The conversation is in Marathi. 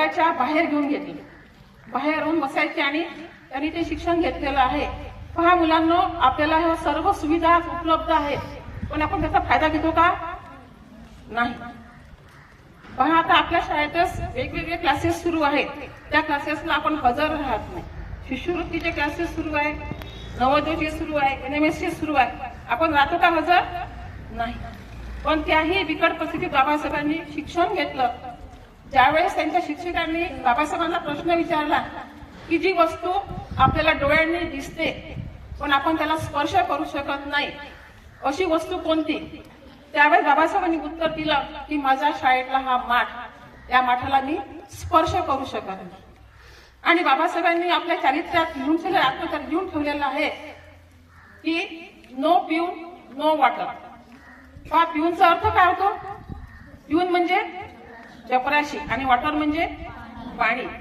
डोळ्याच्या बाहेर घेऊन घेतली, बाहेरून बसायचे आणि त्यांनी ते शिक्षण घेतलेलं आहे. पहा मुलांना, आपल्याला ह्या सर्व सुविधा उपलब्ध आहेत, पण आपण त्याचा फायदा घेतो का? नाही. पहा, आता आपल्या शाळेतच वेगवेगळे क्लासेस सुरू आहेत, त्या क्लासेसला आपण हजर राहत नाही. शिष्यवृत्तीचे क्लासेस सुरू आहे, नवोदयचे सुरू आहे, NMSचे सुरू आहे, आपण राहतो का हजर? नाही. पण त्याही बिकट परिस्थितीत बाबासाहेबांनी शिक्षण घेतलं. ज्यावेळेस त्यांच्या शिक्षकांनी बाबासाहेबांना प्रश्न विचारला की जी वस्तू आपल्याला डोळ्यांनी दिसते पण आपण त्याला स्पर्श करू शकत नाही, अशी वस्तू कोणती? त्यावेळेस बाबासाहेबांनी उत्तर दिलं की माझ्या शाळेतला हा माठ, या माठाला मी स्पर्श करू शकत नाही. आणि बाबासाहेबांनी आपल्या चारित्र्यात लिहून ठेवलेलं आहे की नो पिऊन नो वॉटर. पहा, पिऊनचा अर्थ काय होतो? पिऊन म्हणजे चपराशी आणि वॉटर म्हणजे पाणी.